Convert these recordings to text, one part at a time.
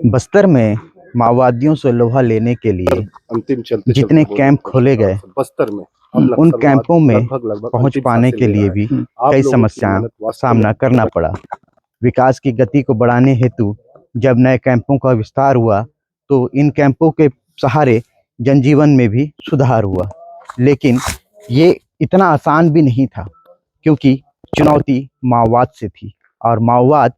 बस्तर में माओवादियों से लोहा लेने के लिए अंतिम चलते जितने कैंप खोले गए, बस्तर में उन कैंपों में लगभग पहुंच अंतिम पाने सांसें के ले रहा लिए है। भी आप कई लोगों की समस्याओं मेहनत का वास्तव में सामना करना पड़ा। विकास की गति को बढ़ाने हेतु जब नए कैंपों का विस्तार हुआ, तो इन कैंपों के सहारे जनजीवन में भी सुधार हुआ। लेकिन ये इतना आसान भी नहीं था, क्योंकि चुनौती माओवाद से थी, और माओवाद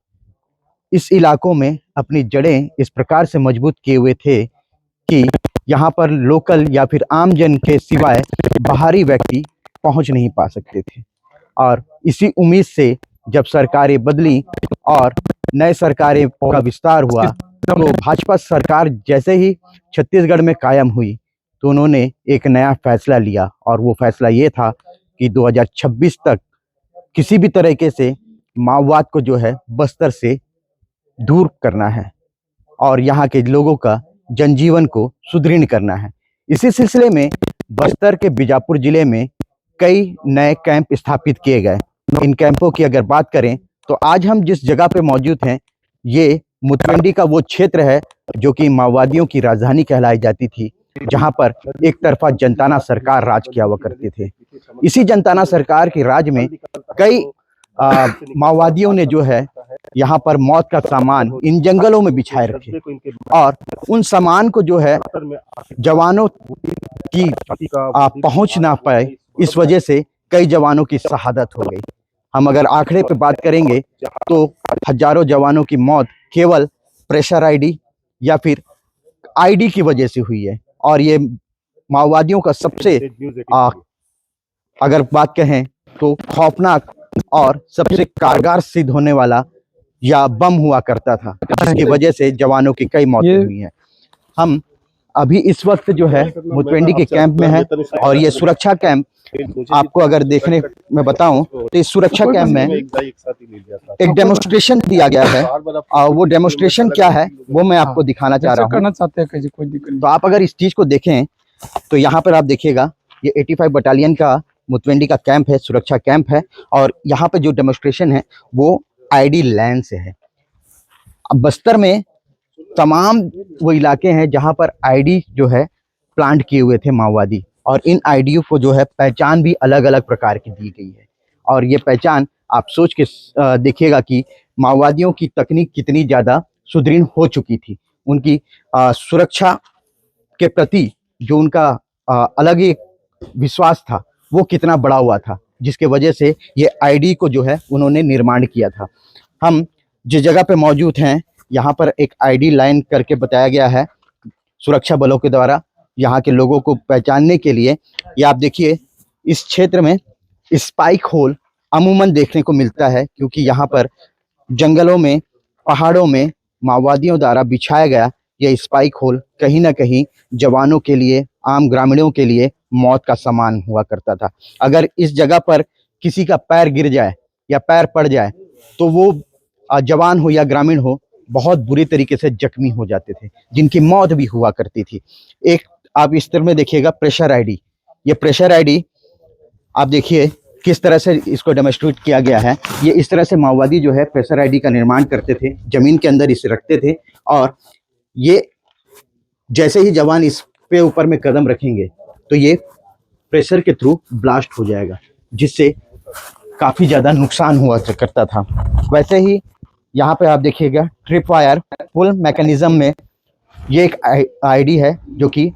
इस इलाकों में अपनी जड़ें इस प्रकार से मजबूत किए हुए थे कि यहाँ पर लोकल या फिर आम जन के सिवाय बाहरी व्यक्ति पहुँच नहीं पा सकते थे। और इसी उम्मीद से जब सरकारें बदली और नए सरकारें का विस्तार हुआ, तो भाजपा सरकार जैसे ही छत्तीसगढ़ में कायम हुई, तो उन्होंने एक नया फैसला लिया, और वो फैसला ये था कि 2026 तक किसी भी तरीके से माओवाद को जो है बस्तर से दूर करना है और यहाँ के लोगों का जनजीवन को सुदृढ़ करना है। इसी सिलसिले में बस्तर के बीजापुर जिले में कई नए कैंप स्थापित किए गए। इन कैंपों की अगर बात करें, तो आज हम जिस जगह पे मौजूद हैं, ये मुतवेंडी का वो क्षेत्र है जो कि माओवादियों की राजधानी कहलाई जाती थी, जहां पर एक तरफा जनताना सरकार राज किया हुआ करते थे। इसी जनताना सरकार के राज में कई माओवादियों ने जो है यहाँ पर मौत का सामान इन जंगलों में बिछाए रखे, और उन सामान को जो है जवानों की पहुंच ना पाए, इस वजह से कई जवानों की शहादत हो गई। हम अगर आंकड़े पे बात करेंगे, तो हजारों जवानों की मौत केवल प्रेशर आईडी या फिर आईडी की वजह से हुई है। और ये माओवादियों का सबसे अगर बात कहें तो खौफनाक और सबसे कारगर सिद्ध होने वाला या बम हुआ करता था, जिसकी वजह से जवानों की कई मौतें हुई हैं। हम अभी इस वक्त जो है मुतवेंडी के कैंप में है, और ये सुरक्षा कैंप आपको अगर देखने में बताऊं, तो इस सुरक्षा कैंप में एक डेमोन्स्ट्रेशन दिया गया है, और वो डेमोन्स्ट्रेशन क्या है वो मैं आपको दिखाना चाह रहा हूँ। तो आप अगर इस चीज को देखें, तो यहाँ पर आप देखिएगा, ये 85 बटालियन का मुतवेंडी का कैंप है, सुरक्षा कैंप है, और यहाँ पे जो डेमोन्स्ट्रेशन है वो आईडी लैंड से है। अब बस्तर में तमाम वो इलाके हैं जहाँ पर आईडी जो है प्लांट किए हुए थे माओवादी, और इन आईडियों को जो है पहचान भी अलग अलग प्रकार की दी गई है। और ये पहचान आप सोच के देखिएगा कि माओवादियों की तकनीक कितनी ज़्यादा सुदृढ़ हो चुकी थी। उनकी सुरक्षा के प्रति जो उनका अलग ही विश्वास था, वो कितना बड़ा हुआ था, जिसके वजह से ये आईडी को जो है उन्होंने निर्माण किया था। हम जिस जगह पे मौजूद हैं, यहाँ पर एक आईडी लाइन करके बताया गया है सुरक्षा बलों के द्वारा, यहाँ के लोगों को पहचानने के लिए। ये आप देखिए, इस क्षेत्र में स्पाइक होल अमूमन देखने को मिलता है, क्योंकि यहाँ पर जंगलों में, पहाड़ों में माओवादियों द्वारा बिछाया गया यह स्पाइक होल कहीं ना कहीं जवानों के लिए, आम ग्रामीणों के लिए मौत का सामान हुआ करता था। अगर इस जगह पर किसी का पैर गिर जाए या पैर पड़ जाए, तो वो जवान हो या ग्रामीण हो, बहुत बुरी तरीके से जख्मी हो जाते थे, जिनकी मौत भी हुआ करती थी। एक आप इस तरह में देखिएगा प्रेशर आईडी, ये प्रेशर आईडी आप देखिए किस तरह से इसको डेमोन्स्ट्रेट किया गया है। ये इस तरह से माओवादी जो है प्रेशर आईडी का निर्माण करते थे, जमीन के अंदर इसे रखते थे, और ये जैसे ही जवान इस पे ऊपर में कदम रखेंगे, तो ये प्रेशर के थ्रू ब्लास्ट हो जाएगा, जिससे काफ़ी ज़्यादा नुकसान हुआ करता था। वैसे ही यहाँ पे आप देखिएगा ट्रिप वायर पुल मैकेनिज्म में ये एक आईडी है, जो कि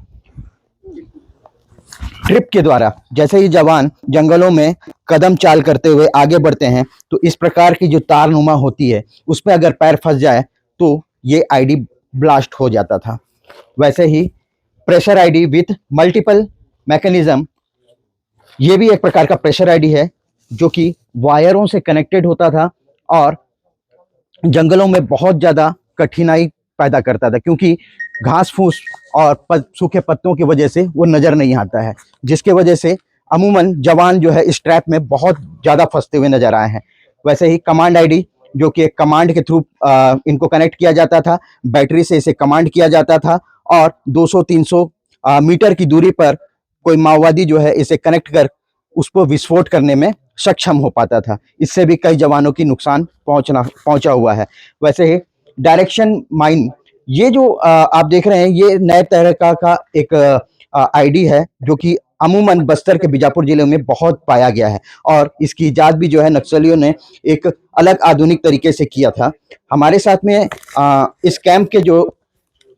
ट्रिप के द्वारा जैसे ही जवान जंगलों में कदम चाल करते हुए आगे बढ़ते हैं, तो इस प्रकार की जो तारनुमा होती है, उस पर अगर पैर फंस जाए तो ये आईडी ब्लास्ट हो जाता था। वैसे ही pressure ID with multiple mechanism, ये भी एक प्रकार का प्रेशर आईडी है, जो कि वायरों से कनेक्टेड होता था और जंगलों में बहुत ज़्यादा कठिनाई पैदा करता था, क्योंकि घास फूस और सूखे पत्तों की वजह से वो नज़र नहीं आता है, जिसके वजह से अमूमन जवान जो है इस ट्रैप में बहुत ज़्यादा फंसते हुए नजर आए हैं। वैसे ही कमांड आईडी, जो कि एक कमांड के थ्रू इनको कनेक्ट किया जाता था, बैटरी से इसे कमांड किया जाता था, और 200-300 मीटर की दूरी पर कोई माओवादी जो है इसे कनेक्ट कर उसको विस्फोट करने में सक्षम हो पाता था। इससे भी कई जवानों की नुकसान पहुंचा हुआ है। वैसे ही डायरेक्शन माइन, ये जो आप देख रहे हैं, ये नए तरह का एक आईडी है जो कि अमूमन बस्तर के बीजापुर जिले में बहुत पाया गया है, और इसकी इजाद भी जो है नक्सलियों ने एक अलग आधुनिक तरीके से किया था। हमारे साथ में इस कैंप के जो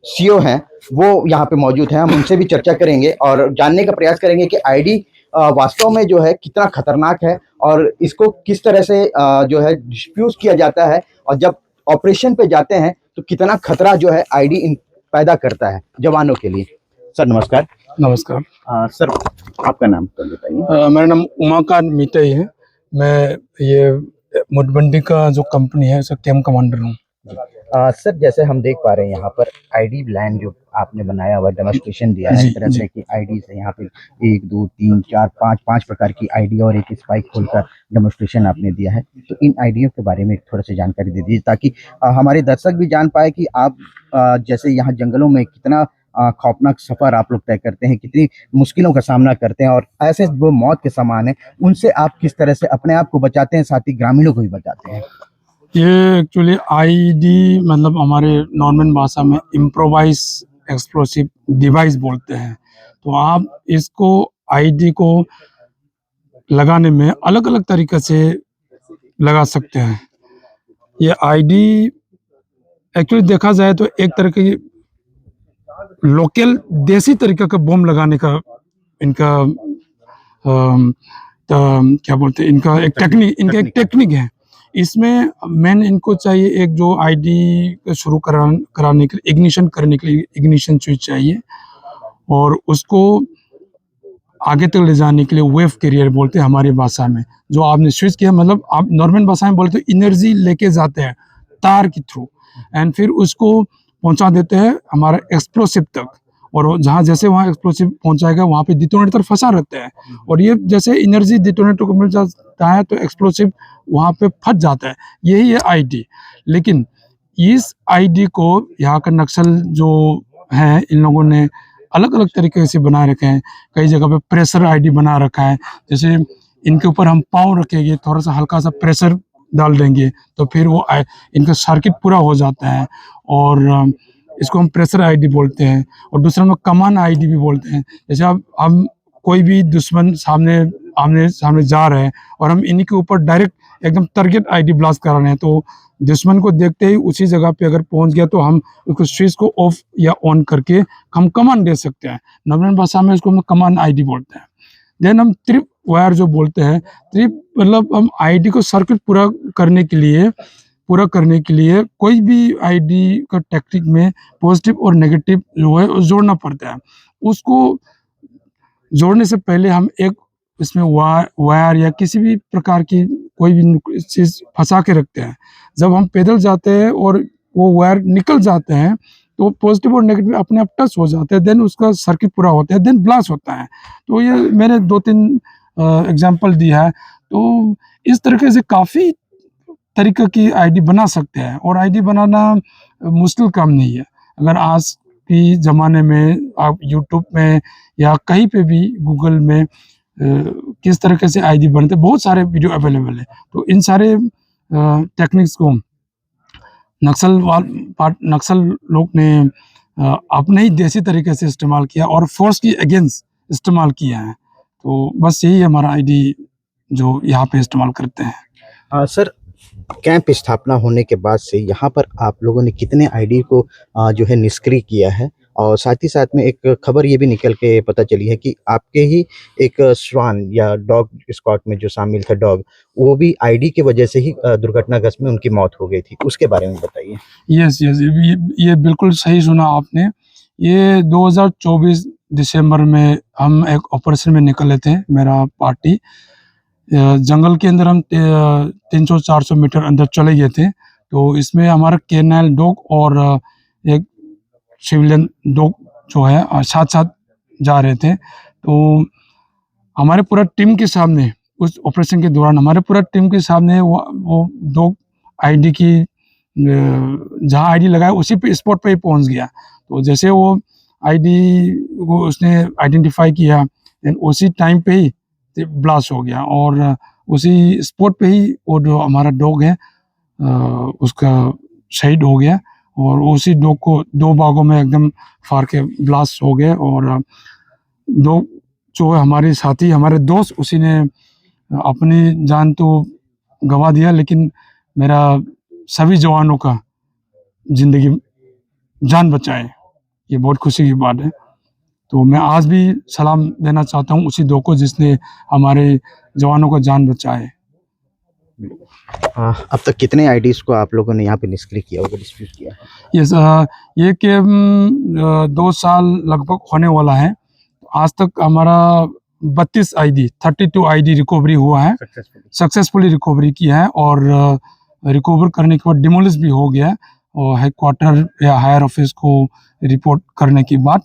सीओ हैं वो यहाँ पे मौजूद हैं, हम उनसे भी चर्चा करेंगे और जानने का प्रयास करेंगे कि आईडी वास्तव में जो है कितना खतरनाक है और इसको किस तरह से जो है डिफ्यूज किया जाता है, और जब ऑपरेशन पे जाते हैं तो कितना खतरा जो है आईडी पैदा करता है जवानों के लिए। सर नमस्कार। नमस्कार। सर आपका नाम तो बताइए। मेरा नाम उमाकांत मितई है। मैं ये मोटबंडी का जो कंपनी है उसका कैंप कमांडर हूँ। सर जैसे हम देख पा रहे हैं यहाँ पर आईडी लाइन जो आपने बनाया हुआ, डेमोन्स्ट्रेशन दिया है, तरह तरह की आईडी से यहाँ पे 1 2 3 4 5 प्रकार की आईडी और एक स्पाइक खोलकर डेमोन्स्ट्रेशन आपने दिया है। तो इन आईडियों के बारे में थोड़ा सी जानकारी दे दीजिए ताकि हमारे दर्शक भी जान पाए कि आप जैसे यहाँ जंगलों में कितना खौफनाक सफर आप लोग तय करते हैं, कितनी मुश्किलों का सामना करते हैं, और ऐसे वो मौत के समान है, उनसे आप किस तरह से अपने आप को बचाते हैं, साथ ही ग्रामीणों को भी बचाते हैं। ये एक्चुअली आईडी मतलब हमारे नॉर्मल भाषा में इम्प्रोवाइज एक्सप्लोसिव डिवाइस बोलते हैं। तो आप इसको आईडी को लगाने में अलग अलग तरीके से लगा सकते हैं। ये आईडी एक्चुअली देखा जाए तो एक तरह की लोकल देसी तरीके का बम लगाने का इनका क्या बोलते हैं, इनका एक टेक्निक है। इसमें मेन इनको चाहिए एक जो आईडी शुरू कराने के लिए इग्निशन करने के लिए इग्निशन स्विच चाहिए, और उसको आगे तक ले जाने के लिए वेव कैरियर बोलते हैं हमारी भाषा में। जो आपने स्विच किया मतलब आप नॉर्मल भाषा में बोलते तो इनर्जी लेके जाते हैं तार के थ्रू, एंड फिर उसको पहुंचा देते हैं हमारा एक्सप्लोसिव तक, और जहाँ जैसे वहाँ एक्सप्लोसिव पहुंचाएगा वहाँ पे डिटोनेटर फंसा रहता है, और ये जैसे एनर्जी डिटोनेटर को मिल जाता है तो एक्सप्लोसिव वहाँ पे फंस जाता है। यही है आईडी। लेकिन इस आईडी को यहाँ का नक्सल जो है इन लोगों ने अलग अलग तरीके से बना रखे हैं। कई जगह पे प्रेशर आईडी बना रखा है, जैसे इनके ऊपर हम पाँव रखेंगे, थोड़ा सा हल्का सा प्रेशर डाल देंगे तो फिर वो इनका सर्किट पूरा हो जाता है, और इसको हम प्रेशर आईडी बोलते हैं। और दूसरा में कमान आईडी भी बोलते हैं। जैसे अब हम कोई भी दुश्मन आमने सामने जा रहे हैं और हम इन्हीं के ऊपर डायरेक्ट एकदम टारगेट आईडी ब्लास्ट कर रहे हैं, तो दुश्मन को देखते ही उसी जगह पे अगर पहुंच गया तो हम उसको स्विच को ऑफ या ऑन करके हम कमांड दे सकते हैं। नॉर्मल भाषा में इसको हम कमांड आईडी बोलते हैं। देन हम ट्रिप वायर जो बोलते हैं, ट्रिप मतलब हम आईडी को सर्किट पूरा करने के लिए कोई भी आईडी का टेक्निक में पॉजिटिव और नेगेटिव जो है जोड़ना पड़ता है। उसको जोड़ने से पहले हम एक इसमें वायर या किसी भी प्रकार की कोई भी चीज़ फंसा के रखते हैं। जब हम पैदल जाते हैं और वो वायर निकल जाते हैं तो पॉजिटिव और नेगेटिव अपने आप टच हो जाते हैं, देन उसका सर्किट पूरा होता है, देन ब्लास्ट होता है। तो ये मैंने 2-3 एग्जाम्पल दिया है। तो इस तरीके से काफ़ी तरीके की आईडी बना सकते हैं, और आईडी बनाना मुश्किल काम नहीं है। अगर आज के ज़माने में आप यूट्यूब में या कहीं पे भी गूगल में किस तरीके से आईडी बनते हैं, बहुत सारे वीडियो अवेलेबल है। तो इन सारे टेक्निक्स को नक्सल लोग ने अपने ही देसी तरीके से इस्तेमाल किया और फोर्स की अगेंस्ट इस्तेमाल किया है। तो बस यही हमारा आईडी जो यहाँ पे इस्तेमाल करते हैं। सर कैंप स्थापना होने के बाद से यहाँ पर आप लोगों ने कितने आईडी को जो है निष्क्रिय किया है, और साथ ही साथ में एक खबर ये भी निकल के पता चली है कि आपके ही एक श्वान या डॉग स्क्वाड में जो शामिल था डॉग, वो भी आईडी की वजह से ही दुर्घटनाग्रस्त में उनकी मौत हो गई थी, उसके बारे में बताइए। यस ये बिल्कुल सही सुना आपने। ये 2024 दिसंबर में हम एक ऑपरेशन में निकले थे, मेरा पार्टी जंगल के अंदर हम 300-400 मीटर अंदर चले गए थे। तो इसमें हमारा कैनाल डॉग और एक सिविलियन डॉग जो है साथ साथ जा रहे थे। तो हमारे पूरा टीम के सामने उस ऑपरेशन के दौरान हमारे पूरा टीम के सामने वो डॉग आईडी की जहाँ आईडी लगाया उसी पे स्पॉट पे ही पहुंच गया। तो जैसे वो आईडी को उसने आइडेंटिफाई किया, उसी टाइम पे ही ब्लास्ट हो गया, और उसी स्पॉट पे ही वो जो हमारा डॉग है उसका शहीद हो गया और उसी दो भागों में एकदम फाड़ के ब्लास्ट हो गए। और दो जो हमारे साथी हमारे दोस्त उसी ने अपनी जान तो गंवा दिया, लेकिन मेरा सभी जवानों का जिंदगी जान बचाए, ये बहुत खुशी की बात है। तो मैं आज भी सलाम देना चाहता हूँ उसी दो को जिसने हमारे जवानों का जान बचाए। अब तक कितने आईडीज को आप लोगों ने यहाँ पे निष्क्रिय किया होगा, डिस्प्यूट किया है? ये कि 2 साल लगभग होने वाला है। आज तक हमारा 32 आईडी रिकवरी हुआ है, सक्सेसफुली रिकवरी किया है। और रिकवर करने के बाद डिमोलिश भी हो गया और हेडक्वार्टर या हायर ऑफिस को रिपोर्ट करने के बाद।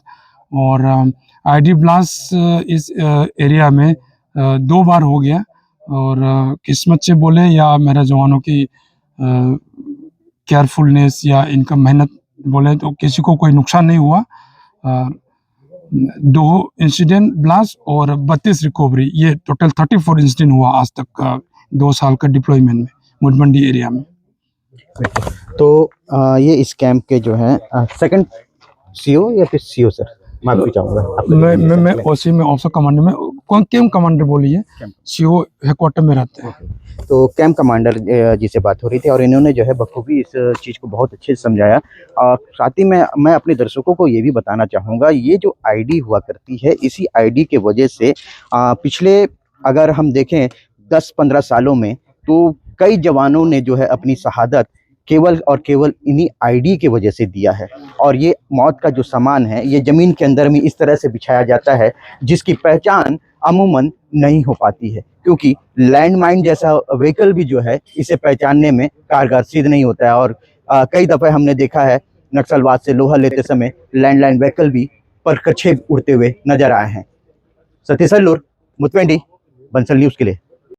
और आईडी ब्लास्ट इस एरिया में 2 बार हो गया और किस्मत से बोले या मेरे जवानों की केयरफुलनेस या इनका मेहनत बोले तो किसी को कोई नुकसान नहीं हुआ। 2 इंसिडेंट ब्लास्ट और 32 रिकवरी, ये टोटल 34 इंसिडेंट हुआ आज तक का 2 साल का डिप्लॉयमेंट में मोटमंडी एरिया में। तो ये इस कैंप के जो है सेकंड सीओ या फिर सीओ सर, माफी चाहूँगा। मैं ओसी में ऑफिसर कमांडर में कैंप कमांडर बोलिए, सीओ हेडक्वार्टर में रहते हैं। तो कैंप कमांडर जी से बात हो रही थी और इन्होंने जो है बखूबी इस चीज़ को बहुत अच्छे से समझाया। और साथ ही मैं अपने दर्शकों को ये भी बताना चाहूँगा, ये जो आईडी हुआ करती है, इसी आईडी के वजह से पिछले अगर हम देखें 10-15 सालों में तो कई जवानों ने जो है अपनी शहादत केवल और केवल इन्हीं आईडी के वजह से दिया है। और ये मौत का जो सामान है ये ज़मीन के अंदर में इस तरह से बिछाया जाता है जिसकी पहचान अमूमन नहीं हो पाती है, क्योंकि लैंडमाइन जैसा व्हीकल भी जो है इसे पहचानने में कारगर सिद्ध नहीं होता है। और कई दफ़े हमने देखा है नक्सलवाद से लोहा लेते समय लैंडलाइन व्हीकल भी पर कच्छे उड़ते हुए नजर आए हैं। सतीश अल्लूर, मुतवेंडी, बंसल न्यूज़ के लिए।